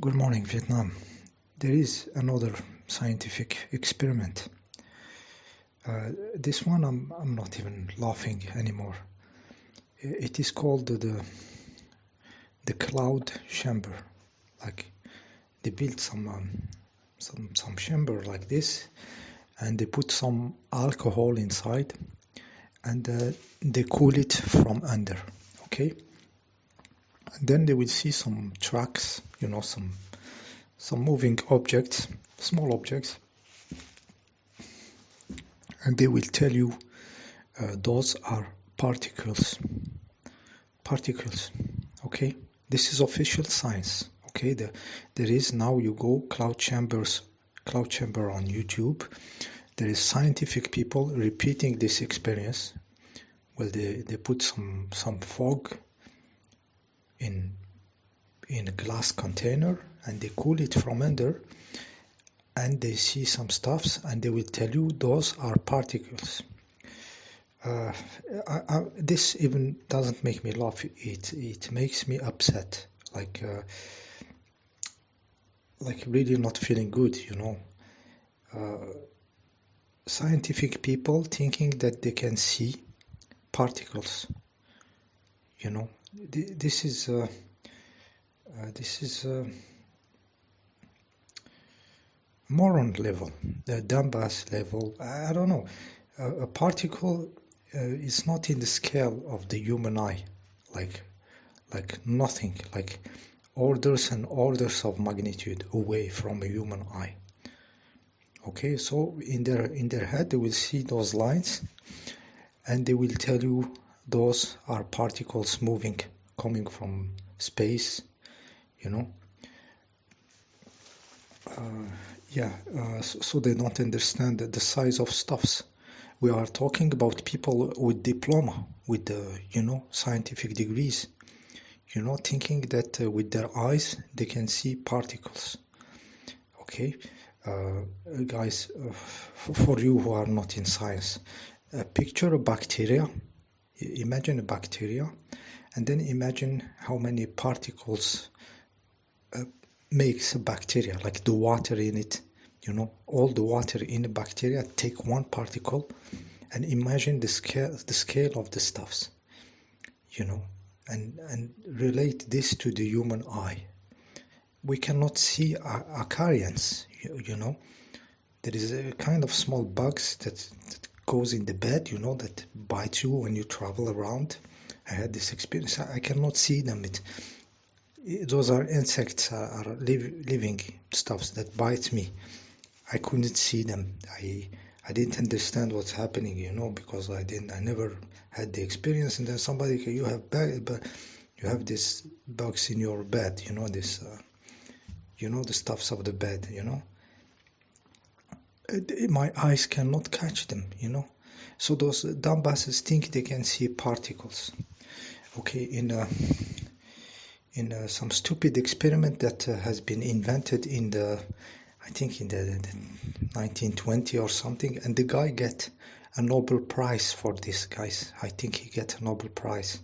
Good morning, Vietnam. There is another scientific experiment. This one I'm not even laughing anymore. It is called the cloud chamber. Like they built some chamber like this, and they put some alcohol inside, and they cool it from under. Okay. And then they will see some tracks, some moving objects, small objects, and they will tell you those are particles. Particles. Okay, this is official science. Okay, there is now, you go cloud chamber on YouTube. There is scientific people repeating this experience. Well, they put some fog in a glass container, and they cool it from under, and they see some stuffs, and they will tell you those are particles. This even doesn't make me laugh. It makes me upset. Like really not feeling good. Scientific people thinking that they can see particles. This is moron level, the dumbass level. I don't know. A particle is not in the scale of the human eye, like nothing, like orders and orders of magnitude away from a human eye. Okay, so in their head they will see those lines, and they will tell you those are particles moving, coming from space. So they don't understand the size of stuffs. We are talking about people with diploma, with scientific degrees, thinking that with their eyes they can see particles. Okay, guys, for you who are not in science, picture a bacteria. Imagine a bacteria, and then imagine how many particles makes a bacteria, like the water in it. All the water in a bacteria, take one particle, and imagine the scale of the stuffs, and relate this to the human eye. We cannot see acarians. There is a kind of small bugs that goes in the bed, that bite you when you travel around. I had this experience. I cannot see them. Those are insects, are living stuffs that bite me. I couldn't see them. I didn't understand what's happening, because I never had the experience. And then somebody, you have these bugs in your bed, this, the stuffs of the bed, My eyes cannot catch them, So those dumbasses think they can see particles. Okay, in some stupid experiment that has been invented I think in the 1920 or something, and the guy get a Nobel Prize for this, guys. I think he get a Nobel Prize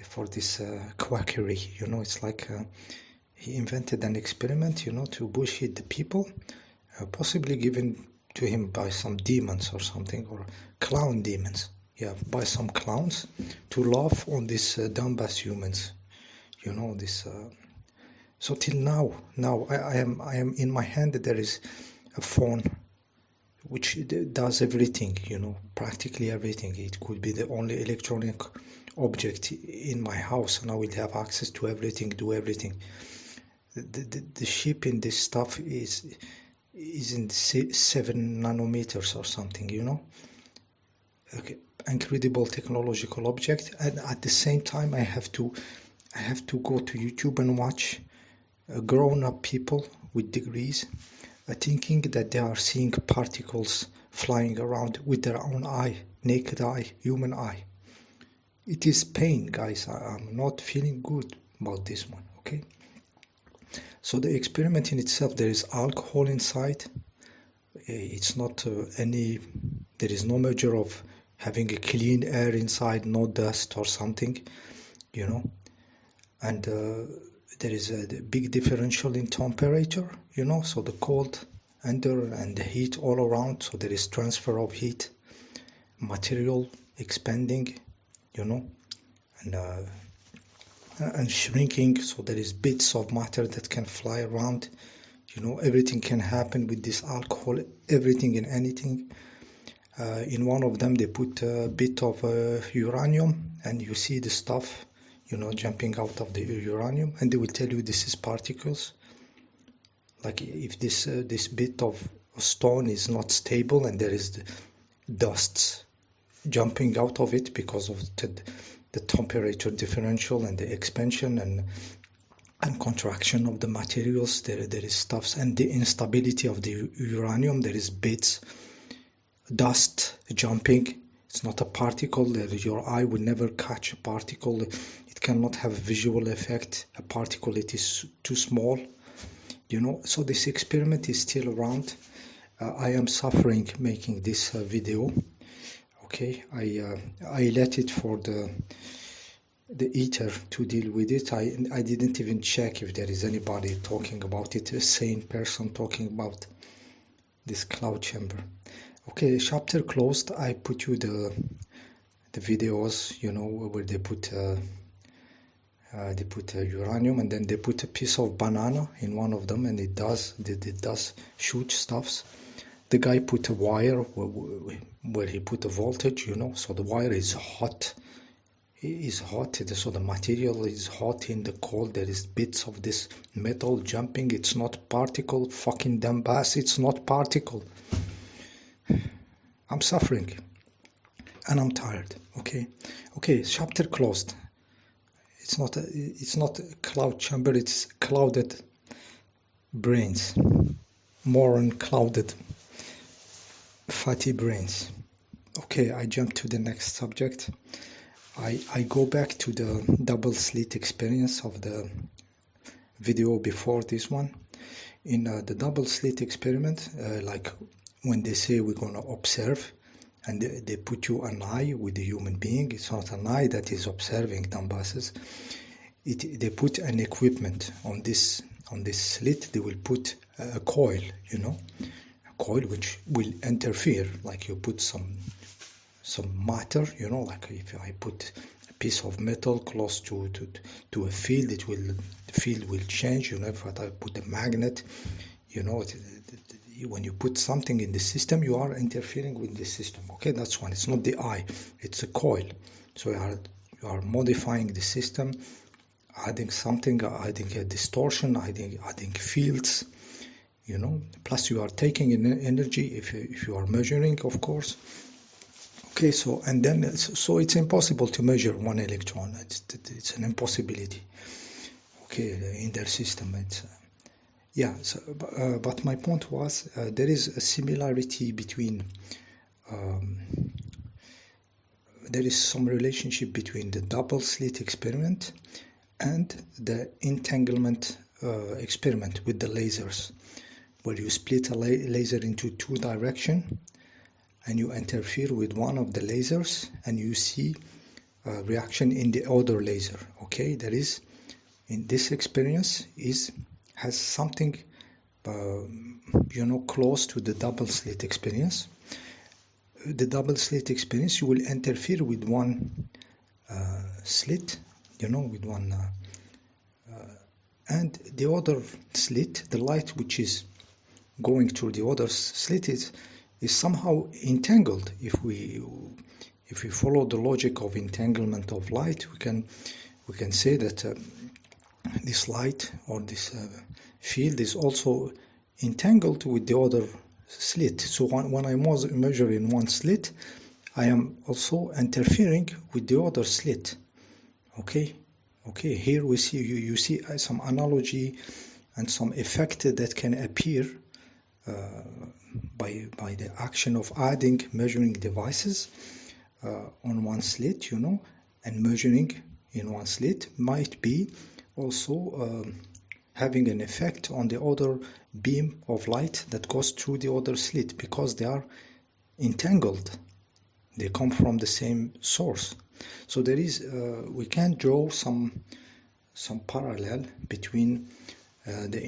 for this quackery. It's like he invented an experiment, to bullshit the people, possibly given to him by some demons or something, or clown demons. Yeah, by some clowns to laugh on these dumbass humans. This. So till now I am in my hand. There is a phone which does everything. Practically everything. It could be the only electronic object in my house, and I will have access to everything, do everything. The chip in this stuff is in 7 nanometers or something. Okay. Incredible technological object, and at the same time I have to go to YouTube and watch grown-up people with degrees thinking that they are seeing particles flying around with their own eye, naked eye, human eye. It is pain, guys. I'm not feeling good about this one. Okay, so the experiment in itself, there is alcohol inside. It's not there is no measure of having a clean air inside, no dust or something, and there is a big differential in temperature, you know, so the cold under and the heat all around, so there is transfer of heat, material expanding, you know, and shrinking, so there is bits of matter that can fly around, you know, everything can happen with this alcohol, everything and anything. In one of them they put a bit of uranium, and you see the stuff, you know, jumping out of the uranium, and they will tell you this is particles. Like if this bit of stone is not stable and there is the dust jumping out of it because of the temperature differential and the expansion and contraction of the materials, there is stuffs, and the instability of the uranium, there is bits, dust jumping. It's not a particle. Your eye will never catch a particle. It cannot have a visual effect. A particle, it is too small, you know. So this experiment is still around. I am suffering making this video. Okay, I let it for the ether to deal with it. I didn't even check if there is anybody talking about it, a sane person talking about this cloud chamber. Okay, chapter closed. I put you the videos, you know, where they put uranium, and then they put a piece of banana in one of them, and it does shoot stuffs. The guy put a wire where he put a voltage, you know, so the wire is hot. So the material is hot in the cold. There is bits of this metal jumping. It's not particle. Fucking dumbass, it's not particle. I'm suffering and I'm tired. Okay, chapter closed. It's not a cloud chamber, it's clouded brains, more unclouded fatty brains. Okay, I jump to the next subject. I go back to the double slit experience of the video before this one. In the double slit experiment, like when they say we're going to observe, and they put you an eye with the human being, it's not an eye that is observing, dumbasses. They put an equipment on this slit. They will put a coil, you know, a coil which will interfere, like you put some matter, you know, like if I put a piece of metal close to a field, the field will change, you know. If I put a magnet, you know, when you put something in the system, you are interfering with the system. Okay, that's one. It's not the eye, it's a coil. So you are modifying the system, adding something, adding a distortion, adding fields, you know. Plus you are taking in energy if you are measuring, of course. Okay, so and then it's impossible to measure one electron. It's an impossibility. Okay, in their system, it's yeah. So, but my point was there is a similarity between there is some relationship between the double slit experiment and the entanglement experiment with the lasers, where you split a laser into two directions and you interfere with one of the lasers and you see a reaction in the other laser. Okay, there is, in this experience, has something you know, close to the double slit experience. The double slit experience, you will interfere with one slit, you know, with one and the other slit, the light which is going through the other slit is somehow entangled. If we follow the logic of entanglement of light, we can say that this light or this field is also entangled with the other slit. So when I measure in one slit, I am also interfering with the other slit. Okay, here we see you see some analogy and some effect that can appear by the action of adding measuring devices on one slit, you know, and measuring in one slit might be also having an effect on the other beam of light that goes through the other slit, because they are entangled, they come from the same source. So there is we can draw some some parallel between the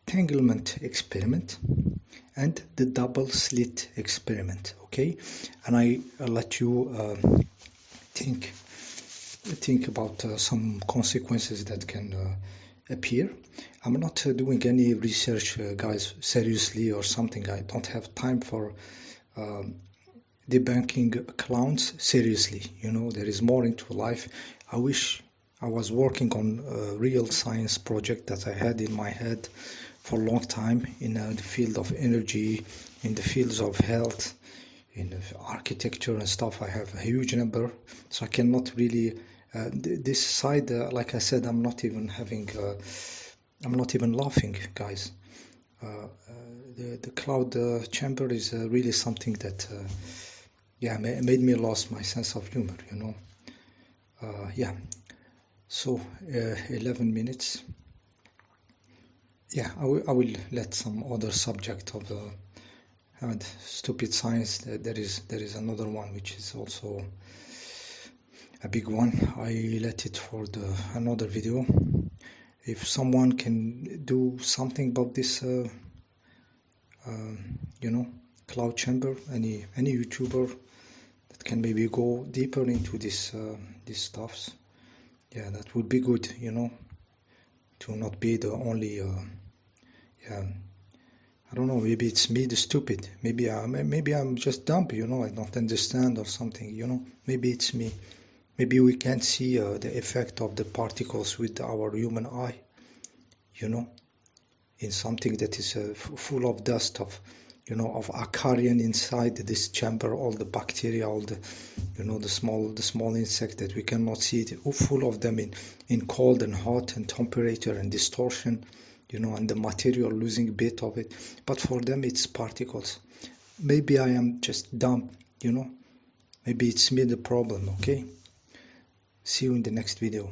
entanglement experiment and the double slit experiment, okay? And I'll let you think about some consequences that can appear. I'm not doing any research, guys, seriously or something. I don't have time for debunking clowns seriously. You know, there is more into life. I wish I was working on a real science project that I had in my head for a long time in the field of energy, in the fields of health, in architecture and stuff. I have a huge number, so I cannot really this side, like I said, I'm not even laughing, guys. The cloud chamber is really something that yeah, made me lost my sense of humor, you know. Yeah, so 11 minutes. Yeah, I will let some other subject of stupid science. There is another one which is also a big one. I let it for another video. If someone can do something about this, you know, cloud chamber, any YouTuber that can maybe go deeper into these stuffs, yeah, that would be good, you know, to not be the only yeah, I don't know, maybe it's me the stupid, maybe I'm just dumb, you know, I don't understand or something, you know, maybe it's me. Maybe we can't see the effect of the particles with our human eye, you know, in something that is full of dust of, you know, of acarian inside this chamber, all the bacteria, all the, you know, the small insect that we cannot see it, full of them in cold and hot and temperature and distortion, you know, and the material losing bit of it. But for them, it's particles. Maybe I am just dumb, you know. Maybe it's me the problem, okay? See you in the next video.